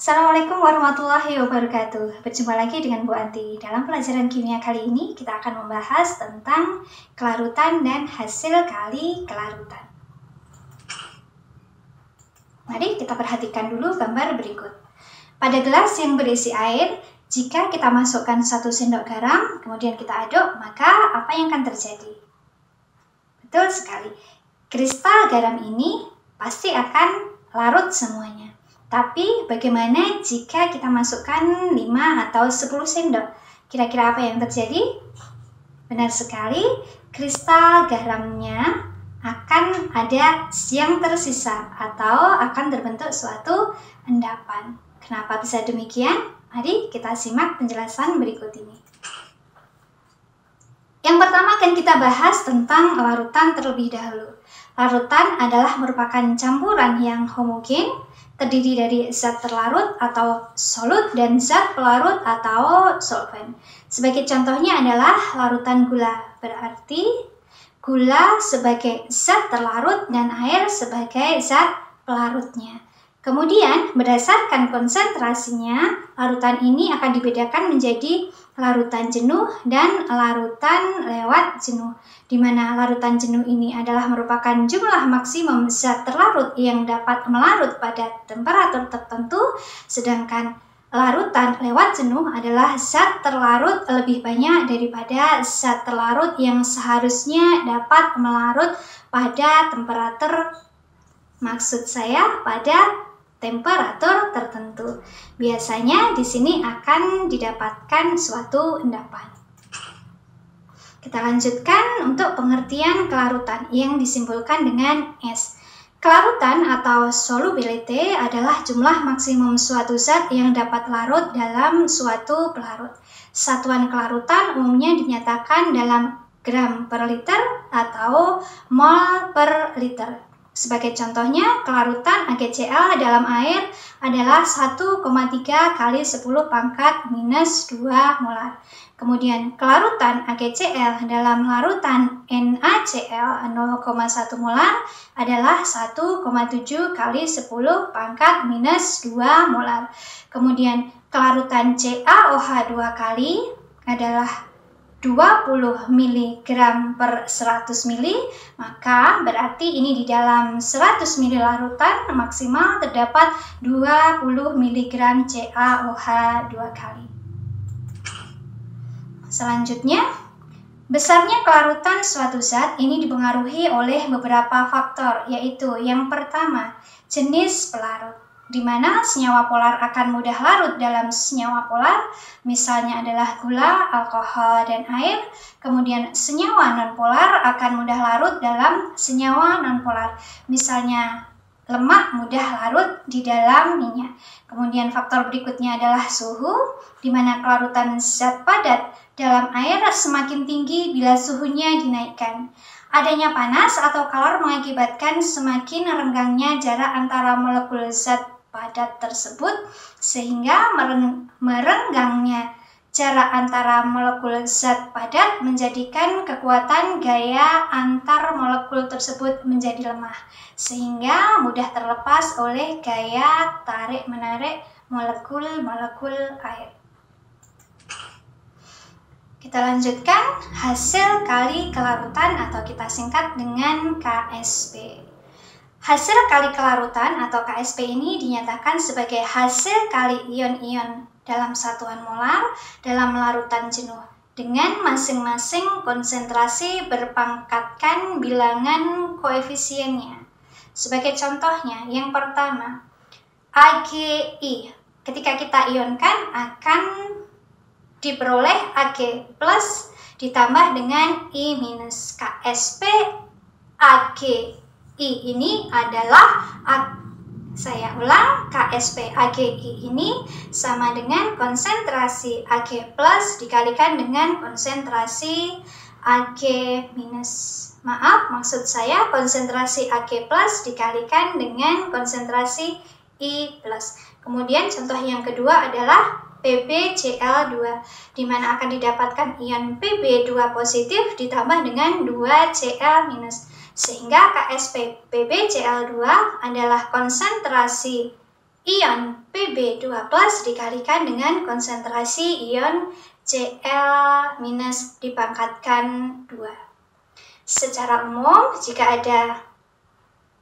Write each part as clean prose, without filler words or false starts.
Assalamualaikum warahmatullahi wabarakatuh. Berjumpa lagi dengan Bu Anti. Dalam pelajaran kimia kali ini kita akan membahas tentang kelarutan dan hasil kali kelarutan. Mari kita perhatikan dulu gambar berikut. Pada gelas yang berisi air, jika kita masukkan 1 sendok garam, kemudian kita aduk, maka apa yang akan terjadi? Betul sekali. Kristal garam ini pasti akan larut semuanya. Tapi bagaimana jika kita masukkan 5 atau 10 sendok? Kira-kira apa yang terjadi? Benar sekali, kristal garamnya akan ada yang tersisa atau akan terbentuk suatu endapan. Kenapa bisa demikian? Mari kita simak penjelasan berikut ini. Yang pertama akan kita bahas tentang larutan terlebih dahulu. Larutan adalah merupakan campuran yang homogen, terdiri dari zat terlarut atau solut dan zat pelarut atau solvent. Sebagai contohnya adalah larutan gula, berarti gula sebagai zat terlarut dan air sebagai zat pelarutnya. Kemudian berdasarkan konsentrasinya, larutan ini akan dibedakan menjadi larutan jenuh dan larutan lewat jenuh, di mana larutan jenuh ini adalah merupakan jumlah maksimum zat terlarut yang dapat melarut pada temperatur tertentu, sedangkan larutan lewat jenuh adalah zat terlarut lebih banyak daripada zat terlarut yang seharusnya dapat melarut pada temperatur, maksud saya pada temperatur tertentu. Biasanya di sini akan didapatkan suatu endapan. Kita lanjutkan untuk pengertian kelarutan yang disimpulkan dengan S. Kelarutan atau solubility adalah jumlah maksimum suatu zat yang dapat larut dalam suatu pelarut. Satuan kelarutan umumnya dinyatakan dalam gram per liter atau mol per liter. Sebagai contohnya, kelarutan AgCl dalam air adalah 1,3 kali 10 pangkat minus 2 molar. Kemudian, kelarutan AgCl dalam larutan NaCl 0,1 molar adalah 1,7 kali 10 pangkat minus 2 molar. Kemudian, kelarutan CaOH 2 kali adalah 20 mg per 100 ml, maka berarti ini di dalam 100 ml larutan maksimal terdapat 20 mg CaOH 2 kali. Selanjutnya, besarnya kelarutan suatu zat ini dipengaruhi oleh beberapa faktor, yaitu yang pertama, jenis pelarut, di mana senyawa polar akan mudah larut dalam senyawa polar, misalnya adalah gula, alkohol, dan air. Kemudian senyawa nonpolar akan mudah larut dalam senyawa nonpolar, misalnya lemak mudah larut di dalam minyak. Kemudian faktor berikutnya adalah suhu, di mana kelarutan zat padat dalam air semakin tinggi bila suhunya dinaikkan. Adanya panas atau kalor mengakibatkan semakin renggangnya jarak antara molekul zat padat tersebut, sehingga merenggangnya jarak antara molekul zat padat menjadikan kekuatan gaya antar molekul tersebut menjadi lemah, sehingga mudah terlepas oleh gaya tarik-menarik molekul-molekul air. Kita lanjutkan hasil kali kelarutan atau kita singkat dengan KSP. Hasil kali kelarutan atau KSP ini dinyatakan sebagai hasil kali ion-ion dalam satuan molar dalam larutan jenuh dengan masing-masing konsentrasi berpangkatkan bilangan koefisiennya. Sebagai contohnya, yang pertama, AgI. Ketika kita ionkan akan diperoleh Ag plus ditambah dengan I minus. KSP AgI ini adalah, saya ulang, KSP AgI ini sama dengan konsentrasi Ag plus dikalikan dengan konsentrasi Ag minus. Maaf, maksud saya konsentrasi Ag plus dikalikan dengan konsentrasi I plus. Kemudian contoh yang kedua adalah PbCl2, di mana akan didapatkan ion Pb2 positif ditambah dengan 2Cl minus. Sehingga KSP PbCl2 adalah konsentrasi ion Pb2+ dikalikan dengan konsentrasi ion Cl- dipangkatkan 2. Secara umum, jika ada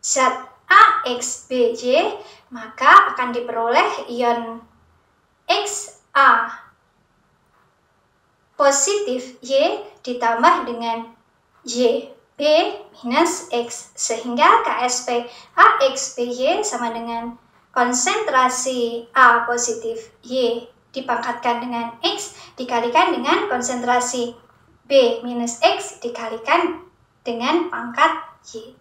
zat AXBY, maka akan diperoleh ion Xa positif Y ditambah dengan YB minus X, sehingga KSP AXBY sama dengan konsentrasi A positif Y dipangkatkan dengan X dikalikan dengan konsentrasi B minus X dikalikan dengan pangkat Y.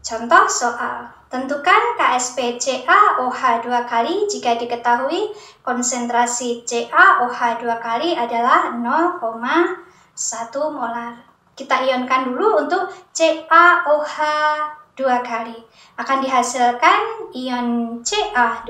Contoh soal, tentukan KSP CaOH 2 kali jika diketahui konsentrasi CaOH 2 kali adalah 0,1 molar. Kita ionkan dulu untuk CaOH 2 kali. Akan dihasilkan ion Ca2+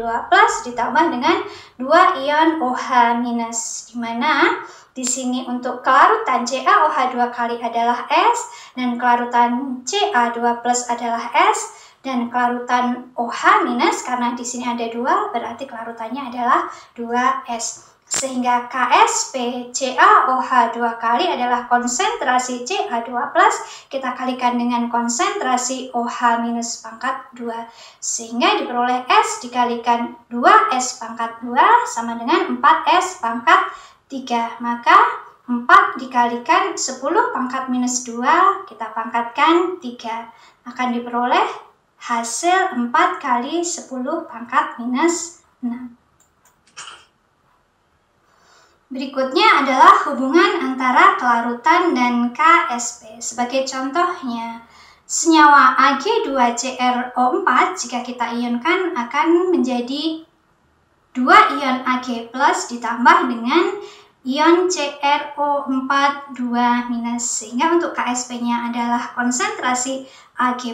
ditambah dengan 2 ion OH-, di mana di sini untuk kelarutan CaOH 2 kali adalah S, dan kelarutan Ca2+ adalah S, dan kelarutan OH- karena di sini ada 2, berarti kelarutannya adalah 2S. Sehingga KSP CaOH 2 kali adalah konsentrasi Ca2+, kita kalikan dengan konsentrasi OH- pangkat 2. Sehingga diperoleh S dikalikan 2S pangkat 2 sama dengan 4S pangkat 3. Maka 4 dikalikan 10 pangkat minus 2, kita pangkatkan 3. Akan diperoleh hasil 4 kali 10 pangkat minus 6. Berikutnya adalah hubungan antara kelarutan dan KSP. Sebagai contohnya, senyawa Ag2CrO4 jika kita ionkan akan menjadi 2 ion Ag+ ditambah dengan ion CrO4 2-, sehingga untuk KSP-nya adalah konsentrasi Ag+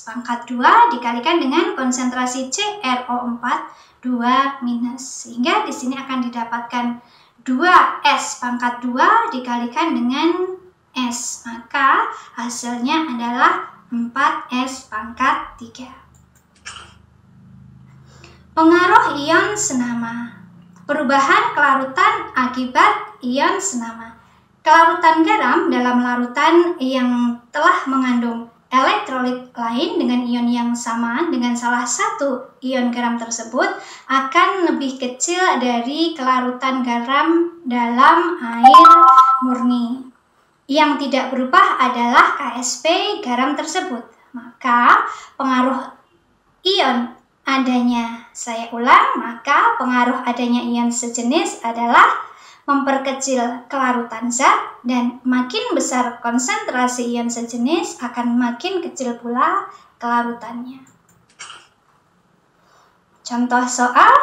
pangkat 2 dikalikan dengan konsentrasi CrO4 2-, sehingga di sini akan didapatkan 2S pangkat 2 dikalikan dengan S, maka hasilnya adalah 4S pangkat 3. Pengaruh ion senama. Perubahan kelarutan akibat ion senama. Kelarutan garam dalam larutan yang telah mengandung elektrolit lain dengan ion yang sama dengan salah satu ion garam tersebut akan lebih kecil dari kelarutan garam dalam air murni. Yang tidak berubah adalah KSP garam tersebut. Maka pengaruh ion adanya, maka pengaruh adanya ion sejenis adalah memperkecil kelarutan zat, dan makin besar konsentrasi ion sejenis akan makin kecil pula kelarutannya. Contoh soal,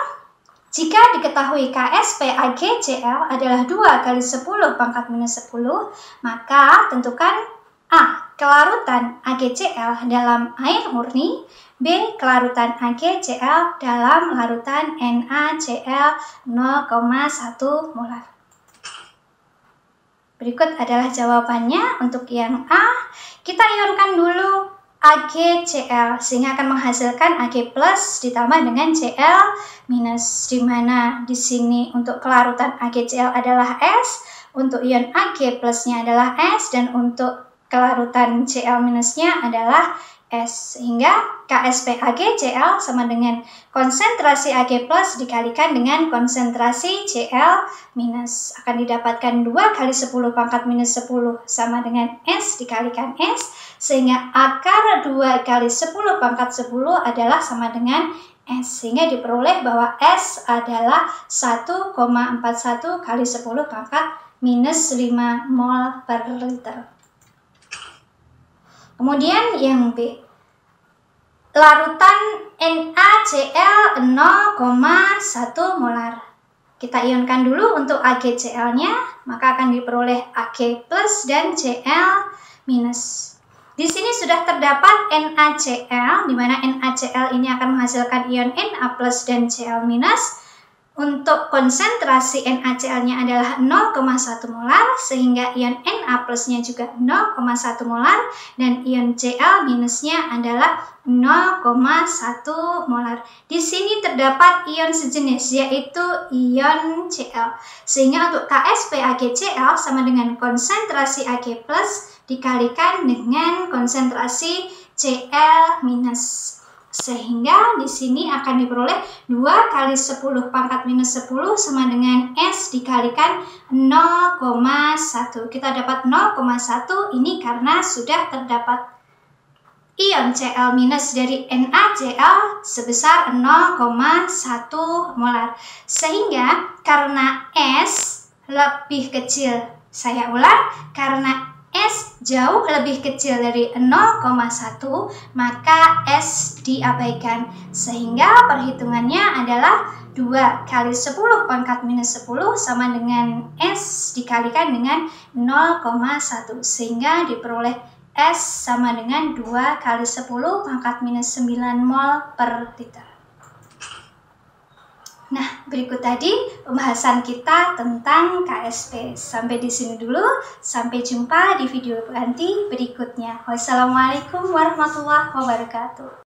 jika diketahui KSP AgCl adalah 2 kali 10 pangkat minus 10, maka tentukan A. Kelarutan AgCl dalam air murni, B. Kelarutan AgCl dalam larutan NaCl 0,1 molar. Berikut adalah jawabannya. Untuk yang A, kita ionkan dulu AgCl sehingga akan menghasilkan Ag+ ditambah dengan Cl-, di mana di sini untuk kelarutan AgCl adalah S, untuk ion Ag+-nya adalah S, dan untuk kelarutan Cl-nya adalah S, sehingga KSP AgCl sama dengan konsentrasi Ag+ dikalikan dengan konsentrasi Cl-, akan didapatkan 2 kali 10 pangkat minus 10 sama dengan S dikalikan S, sehingga akar 2 kali 10 pangkat 10 adalah sama dengan S, sehingga diperoleh bahwa S adalah 1,41 kali 10 pangkat minus 5 mol per liter. Kemudian yang B, larutan NaCl 0,1 molar. Kita ionkan dulu untuk AgCl-nya, maka akan diperoleh Ag+ dan Cl-. Di sini sudah terdapat NaCl, di mana NaCl ini akan menghasilkan ion Na+ dan Cl-. Untuk konsentrasi NaCl-nya adalah 0,1 molar, sehingga ion Na plusnya juga 0,1 molar, dan ion Cl minusnya adalah 0,1 molar. Di sini terdapat ion sejenis, yaitu ion Cl. Sehingga untuk Ksp AgCl sama dengan konsentrasi Ag plus dikalikan dengan konsentrasi Cl minus. Sehingga di sini akan diperoleh 2 kali 10 pangkat minus 10 sama dengan S dikalikan 0,1. Kita dapat 0,1 ini karena sudah terdapat ion Cl minus dari NaCl sebesar 0,1 molar. Sehingga karena S lebih kecil, saya ulang, karena S jauh lebih kecil dari 0,1, maka S diabaikan. Sehingga perhitungannya adalah 2 kali 10 pangkat minus 10 sama dengan S dikalikan dengan 0,1. Sehingga diperoleh S sama dengan 2 kali 10 pangkat minus 9 mol per liter. Nah, berikut tadi pembahasan kita tentang Ksp. Sampai di sini dulu. Sampai jumpa di video nanti berikutnya. Wassalamualaikum warahmatullahi wabarakatuh.